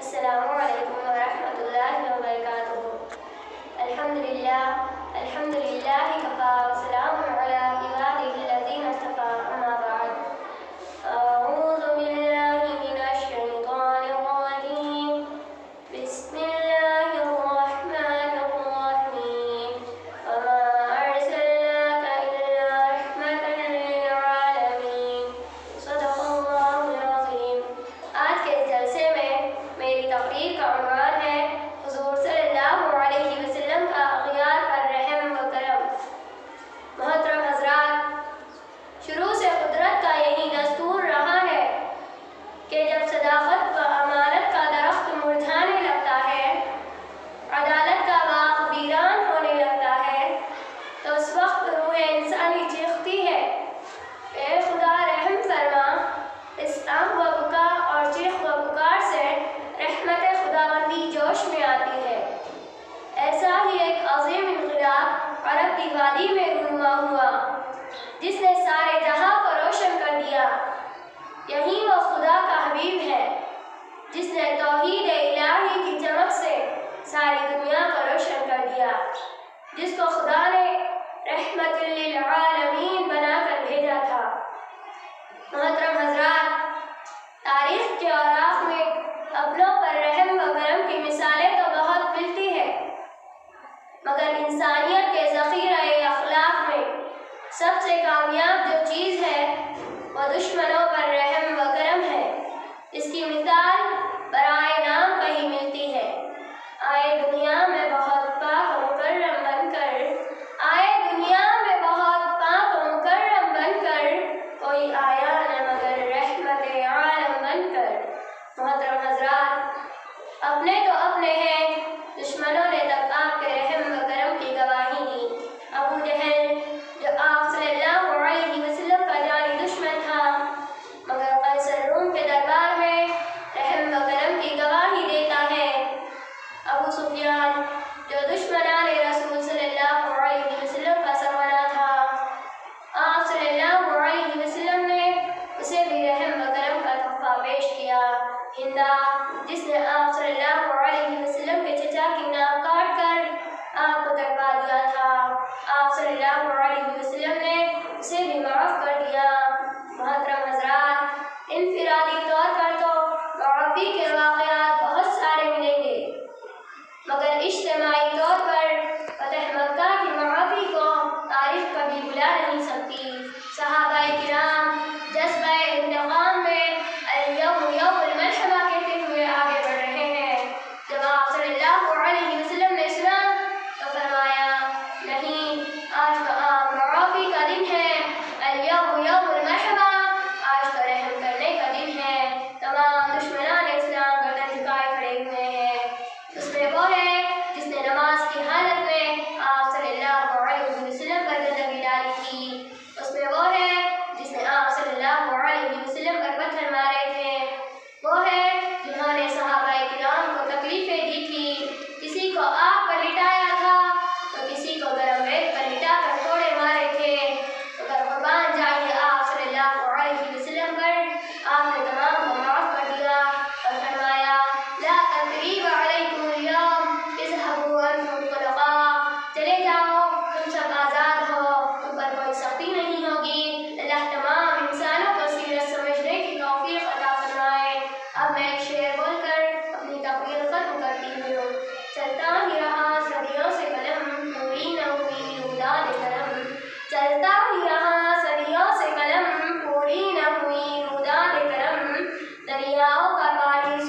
السلام علیکم ورحمۃ اللہ وبرکاتہ۔ الحمد للہ کفا وسلام علی عبادہ الذین اصطفیٰ، اما بعد۔ اعوذ باللہ من الشیطان الرجیم، بسم اللہ الرحمن الرحیم، وما ارسلناک الا رحمۃ للعالمین، صدق اللہ العظیم۔ آج کے اس جلسے میں میری تقریر کا عنوان ہے حضور صلی اللہ علیہ وسلم کا اغیار پر رحم و کرم۔ محترم حضرات، شروع سے قدرت کا یہی دستور رہا ہے کہ جب صداقت و امانت کا درخت مرجھانے لگتا ہے، عدالت کا باغ ویران ہونے لگتا ہے، تو اس وقت روح انسانی چیختی ہے، اے خدا رحم فرما۔ اس آہ و بکا اور چیخ و پکار سے رحمت خداوندی جوش میں آتی ہے۔ ایسا ہی ایک عظیم انقلاب عرب کی وادی میں رونما ہوا جس نے سارے جہاں کو روشن کر دیا۔ یہی وہ خدا کا حبیب ہے جس نے توحید الہی کی چمک سے ساری دنیا کو روشن کر دیا، جس کو خدا نے رحمت للعالمین بنا کر بھیجا تھا۔ محترم حضرات، تاریخ کے اوراق میں اپنوں پر رحم و کرم کی مثالیں تو بہت ملتی ہیں، مگر انسانیت کے ذخیرہ اخلاق میں سب سے کامیاب جو چیز ہے وہ دشمنوں پر رحم و کرم ہے۔ اس کی مثال برائے نام کہیں ملتی ہے۔ آئے دنیا میں بہت پاک و مکرم بن کر، آئے دنیا میں بہت پاک و مکرم بن کر، کوئی آیا نہ مگر رحمت عالم بن کر۔ محترم حضرات، اپنے تو اپنے ہیں، دشمنوں نے تب آپ کے رحم و کرم کی گواہی دی۔ ابو جہل جو آپ صلی اللہ علیہ وسلم کا جانی دشمن تھا، مگر قیصر روم کے دربار میں رحم و کرم کی گواہی دیتا ہے۔ ابو سفیان جو دشمنان رسول صلی اللہ علیہ وسلم کا سرورہ تھا، آپ صلی اللہ علیہ وسلم نے اسے بھی رحم و کرم کا تحفہ پیش کیا۔ ہندا جس نے آپ صلی اللہ علیہ وسلم کے چچا کی ناک کاٹ کر آپ کو تڑپا دیا تھا، آپ صلی اللہ علیہ وسلم نے اسے بھی معاف کر دیا۔ محترم حضرات، انفرادی طور پر تو معافی کے واقعات بہت سارے ملیں گے، مگر اجتماعی طور پر فتح مکہ کی معافی کو تاریخ کبھی بھلا نہیں سکتی۔ صحابہ کرام جذبہ انتقام میں الیوم یوم الملحمہ کہتے ہوئے آگے بڑھ رہے ہیں۔ جب آپ صلی اللہ علیہ وسلم نے سنا تو فرمایا، نہیں، آج تو عام معافی کا دن ہے، الیوم یوم الملحمہ، آج تو رحم کرنے کا دن ہے۔ تمام دشمنان اسلام گردن جھکائے کھڑے ہوئے ہیں۔ اس میں وہ ہے جس نے نماز کی حالت میں آپ صلی اللہ علیہ وسلم پر گندگی ڈالی تھی۔ اس میں وہ ہے جس نے آپ صلی اللہ علیہ وسلم پر پتھر مارے تھے۔ وہ ہے جنہوں نے صحابہ کرام کو تکلیفیں دی تھی، کسی کو آگ پر لٹایا تھا تو کسی کو گرم ریت پر لٹا کر کوڑے مارے تھے، مگر قربان جائیے آپ صلی اللہ علیہ وسلم پر آپ نے تمام کو معاف کر دیا اور فرمایا، لا تثریب علیکم اليوم اذهبوا انتم طلقاء، چلے جاؤ، تم سب آزاد ہو، تم پر کوئی سختی نہیں ہوگی۔ اللہ تمام انسانوں کو سیرت سمجھنے کی توفیق عطا فرمائے۔ اب میں ایک شعر بول کر اپنی تقریر ختم کرتی ہوں۔ چلتا ہی رہا صدیوں سے قلم، پوری نہ ہوئی روداد کرم، چلتا ہی رہا صدیوں سے قلم، پوری نہ ہوئی روداد کرم، دریاؤں کا پانی